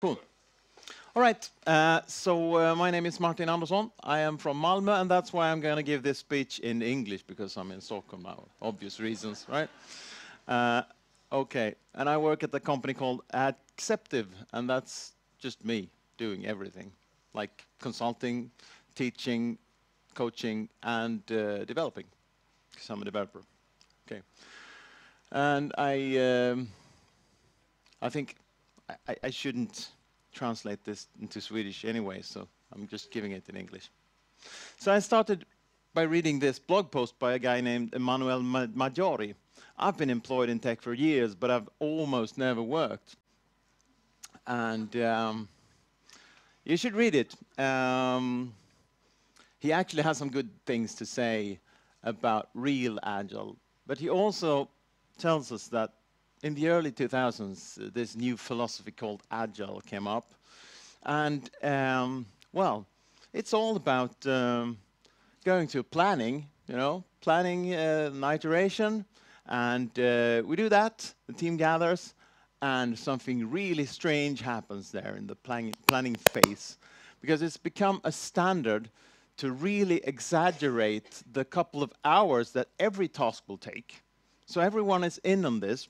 Cool. All right. My name is Martin Andersson. I am from Malmö, and that's why I'm going to give this speech in English because I'm in Stockholm now. Obvious reasons, right? Uh, okay. And I work at a company called Acceptive, and that's just me doing everything, like consulting, teaching, coaching, and developing, because I'm a developer. Okay. And I think I shouldn't translate this into Swedish anyway, so I'm just giving it in English. So I started by reading this blog post by a guy named Emanuele Maggiori. I've been employed in tech for years, but I've almost never worked. And you should read it. He actually has some good things to say about real Agile, but he also tells us that in the early 2000s, this new philosophy called Agile came up. And, well, it's all about going to planning, planning an iteration. And we do that, the team gathers, and something really strange happens there in the planning phase. Because it's become a standard to really exaggerate the couple of hours that every task will take. So everyone is in on this.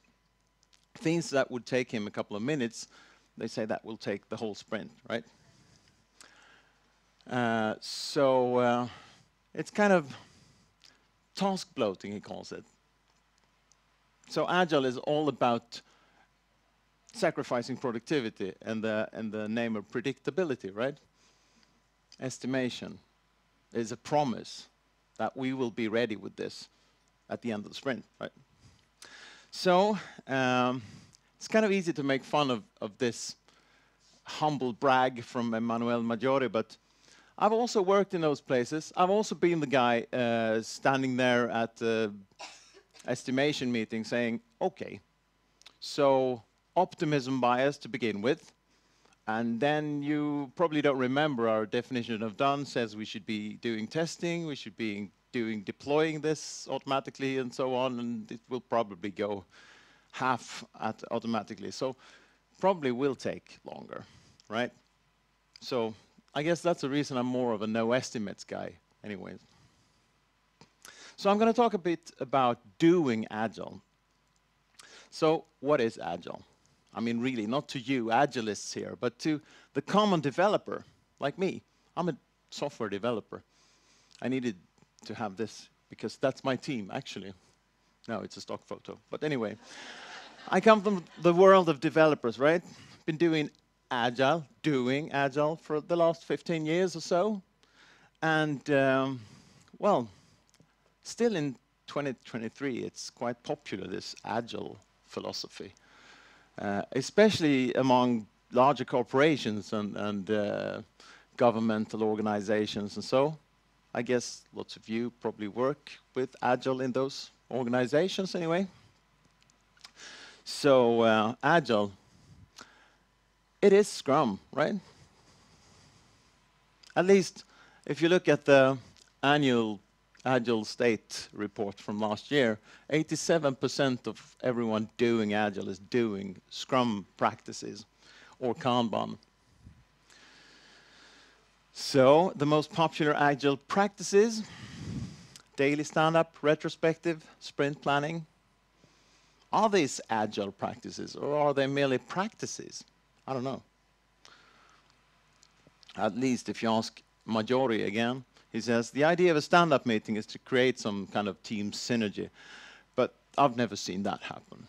Things that would take him a couple of minutes, they say that will take the whole sprint, right? It's kind of task bloating, he calls it. So Agile is all about sacrificing productivity and the name of predictability, right? Estimation is a promise that we will be ready with this at the end of the sprint, right? So it's kind of easy to make fun of this humble brag from Emanuele Maggiori, but I've also worked in those places. I've also been the guy standing there at the estimation meeting saying, okay, so optimism bias to begin with, and then you probably don't remember our definition of done says we should be doing testing, we should be deploying this automatically and so on, and it will probably go half at automatically. So probably will take longer, right? So I guess that's the reason I'm more of a no estimates guy anyways. So I'm going to talk a bit about doing Agile. So what is Agile? I mean, really, not to you Agilists here, but to the common developer like me. I'm a software developer. I needed to have this because that's my team, actually. No, it's a stock photo. But anyway, I come from the world of developers, right? Been doing Agile for the last 15 years or so. And, well, still in 2023, it's quite popular, this Agile philosophy, especially among larger corporations and governmental organizations and so. I guess lots of you probably work with Agile in those organizations anyway. So Agile, it is Scrum, right? At least if you look at the annual Agile State report from last year, 87% of everyone doing Agile is doing Scrum practices or Kanban. So the most popular Agile practices: daily stand-up, retrospective, sprint planning. Are these Agile practices or are they merely practices? I don't know. At least if you ask Maggiori again, he says, the idea of a stand-up meeting is to create some kind of team synergy. But I've never seen that happen.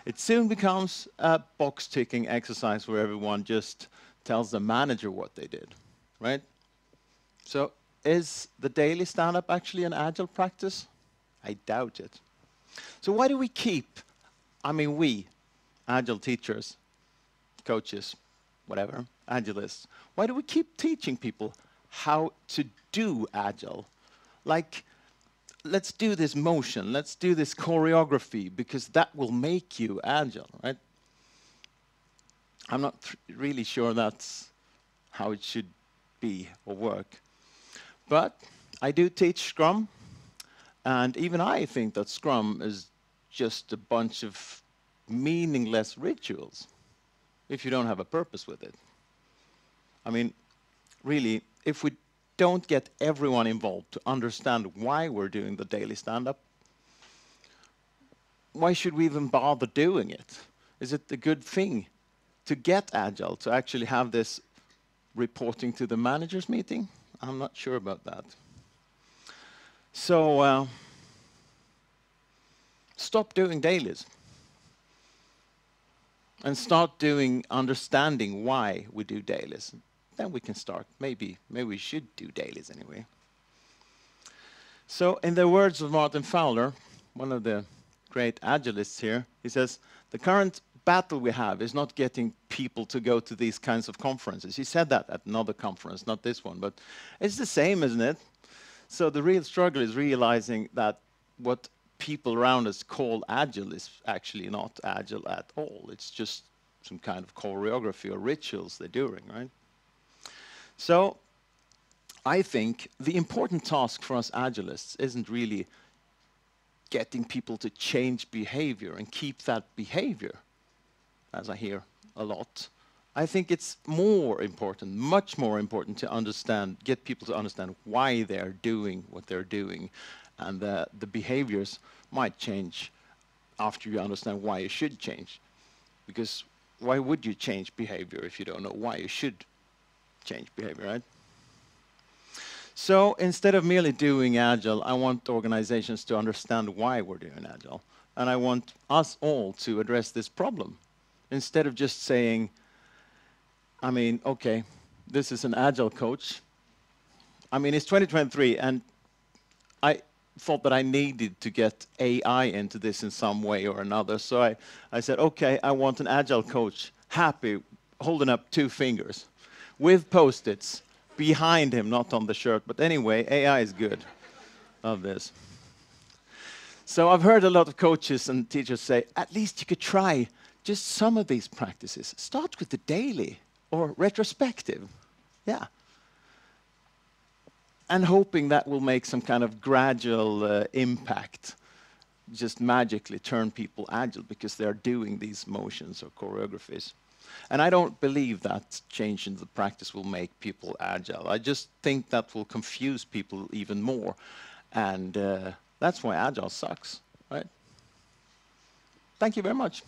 It soon becomes a box-ticking exercise where everyone just tells the manager what they did, right? So is the daily stand-up actually an Agile practice? I doubt it. So why do we keep, we, Agile teachers, coaches, whatever, Agilists, why do we keep teaching people how to do Agile? Like, let's do this motion, let's do this choreography, because that will make you Agile, right? I'm not really sure that's how it should be or work. But I do teach Scrum, and even I think that Scrum is just a bunch of meaningless rituals. if you don't have a purpose with it. I mean, really, if we don't get everyone involved to understand why we're doing the daily stand-up, why should we even bother doing it? Is it a good thing to get Agile, to actually have this reporting to the managers meeting? I'm not sure about that. So stop doing dailies and start doing understanding why we do dailies. Then we can start. Maybe we should do dailies anyway. So in the words of Martin Fowler, one of the great Agilists here, he says, the current battle we have is not getting people to go to these kinds of conferences. He said that at another conference, not this one, but it's the same, isn't it? So the real struggle is realizing that what people around us call Agile is actually not Agile at all. It's just some kind of choreography or rituals they're doing, right? So I think the important task for us Agilists isn't really getting people to change behavior and keep that behavior, as I hear a lot. I think it's more important, much more important to understand, get people to understand why they're doing what they're doing. And the behaviors might change after you understand why you should change. Because why would you change behavior if you don't know why you should change behavior, right? So instead of merely doing Agile, I want organizations to understand why we're doing Agile. And I want us all to address this problem. Instead of just saying, I mean, okay, this is an Agile coach. I mean, it's 2023, and I thought that I needed to get AI into this in some way or another. So I said, okay, I want an Agile coach, happy, holding up 2 fingers, with Post-its, behind him, not on the shirt. But anyway, AI is good of this. So I've heard a lot of coaches and teachers say, at least you could try just some of these practices. Start with the daily or retrospective. Yeah. And hoping that will make some kind of gradual impact, just magically turn people agile because they're doing these motions or choreographies. And I don't believe that change in the practice will make people agile. I just think that will confuse people even more. And that's why Agile sucks, right? Thank you very much.